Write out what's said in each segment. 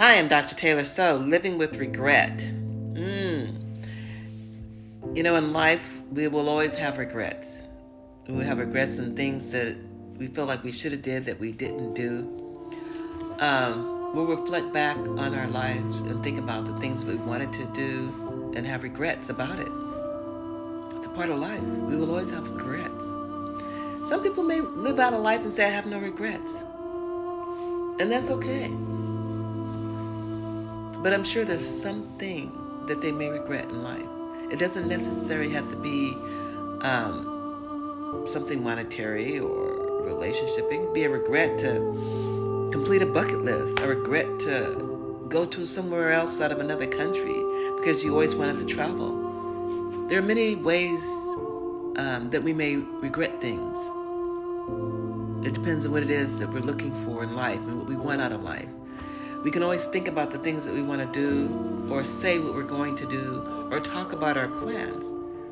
Hi, I'm Dr. Taylor So, living with regret. In life, we will always have regrets. We will have regrets in things that we feel like we should have did that we didn't do. We'll reflect back on our lives and think about the things we wanted to do and have regrets about it. It's a part of life. We will always have regrets. Some people may live out a life and say, I have no regrets. And that's okay. But I'm sure there's something that they may regret in life. It doesn't necessarily have to be something monetary or relationship. It can be a regret to complete a bucket list, a regret to go to somewhere else out of another country because you always wanted to travel. There are many ways that we may regret things. It depends on what it is that we're looking for in life and what we want out of life. We can always think about the things that we want to do or say what we're going to do or talk about our plans,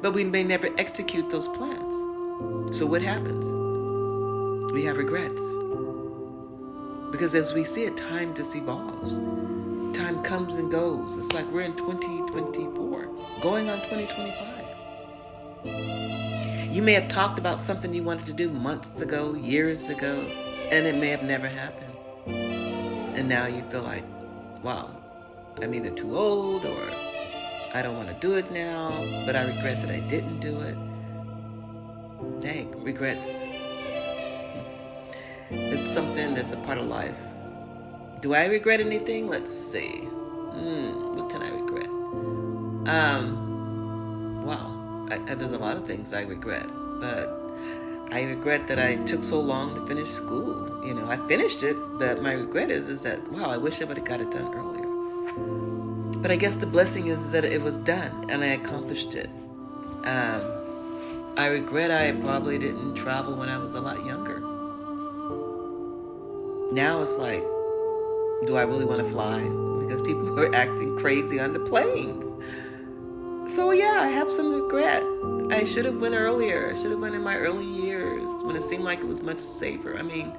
but we may never execute those plans. So what happens? We have regrets. Because as we see it, time just evolves. Time comes and goes. It's like we're in 2024, going on 2025. You may have talked about something you wanted to do months ago, years ago, and it may have never happened. And now you feel like, wow, I'm either too old or I don't want to do it now, but I regret that I didn't do it. Hey, regrets. It's something that's a part of life. Do I regret anything? Let's see. What can I regret? There's a lot of things I regret, but I regret that I took so long to finish school. I finished it, but my regret is that, wow, I wish I would have got it done earlier. But I guess the blessing is that it was done and I accomplished it. I regret I probably didn't travel when I was a lot younger. Now it's like, do I really want to fly? Because people are acting crazy on the planes. So yeah, I have some regret. I should have went earlier. I should have went in my early years when it seemed like it was much safer. I mean,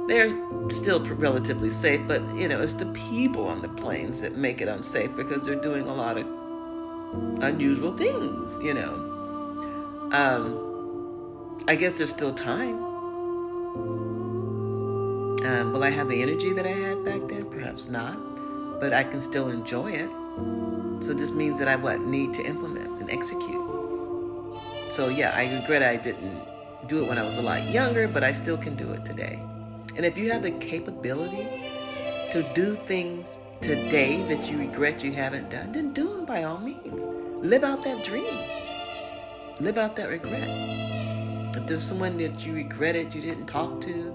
they're still relatively safe, but it's the people on the planes that make it unsafe because they're doing a lot of unusual things. I guess there's still time. Will I have the energy that I had back then? Perhaps not, but I can still enjoy it. So this means that I need to implement and execute. So yeah, I regret I didn't do it when I was a lot younger, but I still can do it today. And if you have the capability to do things today that you regret you haven't done, then do them by all means. Live out that dream. Live out that regret. If there's someone that you regretted you didn't talk to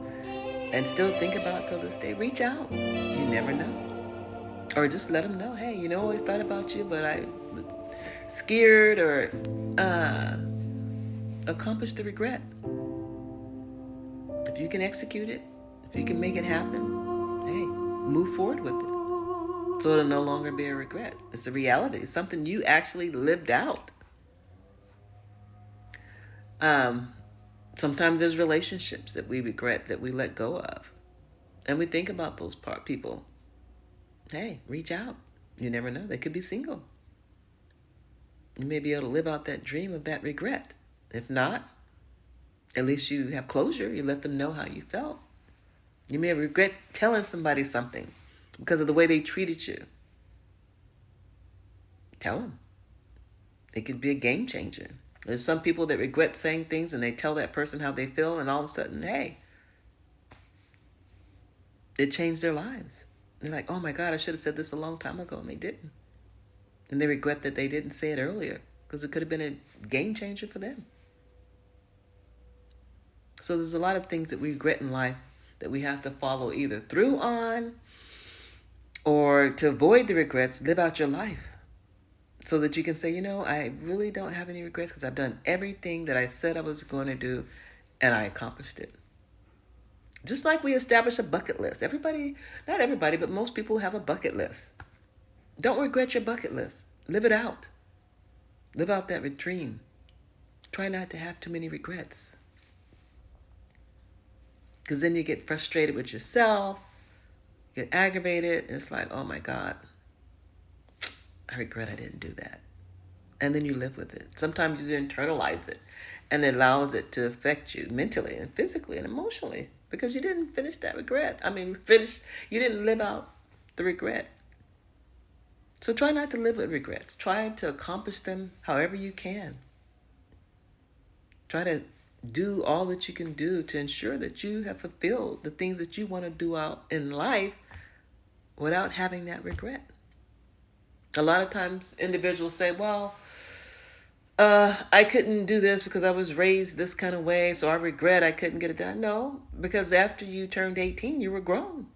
and still think about till this day, reach out. You never know. Or just let them know, hey, I always thought about you, but I was scared or accomplish the regret. If you can execute it, if you can make it happen, hey, move forward with it. So it'll no longer be a regret. It's a reality. It's something you actually lived out. Sometimes there's relationships that we regret that we let go of. And we think about those people. Hey, reach out. You never know. They could be single. You may be able to live out that dream of that regret. If not, at least you have closure. You let them know how you felt. You may regret telling somebody something because of the way they treated you. Tell them. It could be a game changer. There's some people that regret saying things and they tell that person how they feel, and all of a sudden, hey, it changed their lives. They're like, oh my God, I should have said this a long time ago, and they didn't. And they regret that they didn't say it earlier because it could have been a game changer for them. So there's a lot of things that we regret in life that we have to follow either through on or to avoid the regrets, live out your life so that you can say, I really don't have any regrets because I've done everything that I said I was going to do and I accomplished it. Just like we establish a bucket list. Not everybody, but most people have a bucket list. Don't regret your bucket list. Live it out. Live out that dream. Try not to have too many regrets. Because then you get frustrated with yourself, get aggravated. And it's like, oh my God, I regret I didn't do that. And then you live with it. Sometimes you internalize it, and it allows it to affect you mentally and physically and emotionally because you didn't finish that regret. You didn't live out the regret. So try not to live with regrets. Try to accomplish them however you can. Try to do all that you can do to ensure that you have fulfilled the things that you want to do out in life without having that regret. A lot of times individuals say, well, I couldn't do this because I was raised this kind of way, so I regret I couldn't get it done. No, because after you turned 18, you were grown.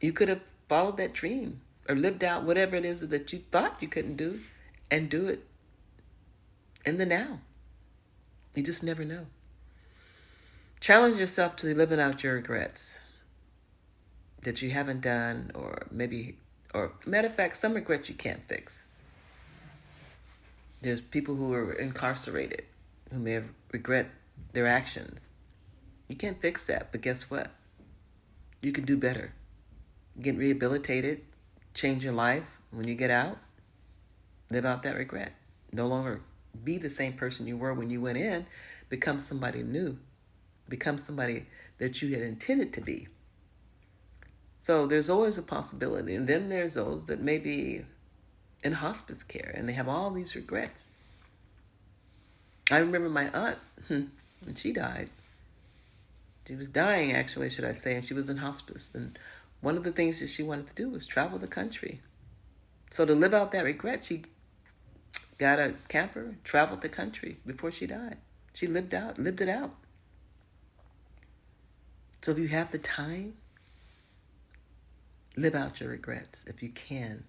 You could have followed that dream or lived out whatever it is that you thought you couldn't do and do it in the now. You just never know. Challenge yourself to living out your regrets that you haven't done, or matter of fact, some regrets you can't fix. There's people who are incarcerated who may have regret their actions. You can't fix that, but guess what? You can do better. Get rehabilitated, change your life when you get out, live out that regret. No longer be the same person you were when you went in, become somebody new, become somebody that you had intended to be. So there's always a possibility. And then there's those that may be in hospice care and they have all these regrets. I remember my aunt, when she died. She was dying, actually, should I say, and she was in hospice. And one of the things that she wanted to do was travel the country. So to live out that regret, she got a camper, traveled the country before she died. She lived it out. So if you have the time, live out your regrets if you can.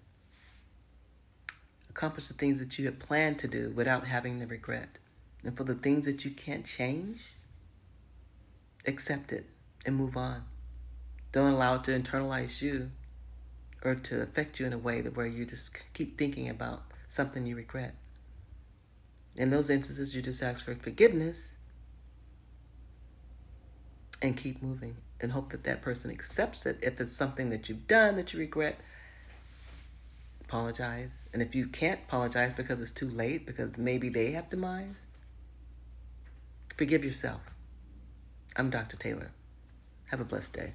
Accomplish the things that you have planned to do without having the regret. And for the things that you can't change, accept it and move on. Don't allow it to internalize you or to affect you in a way where you just keep thinking about something you regret. In those instances, you just ask for forgiveness and keep moving and hope that that person accepts it. If it's something that you've done that you regret, apologize. And if you can't apologize because it's too late, because maybe they have demise, forgive yourself. I'm Dr. Taylor. Have a blessed day.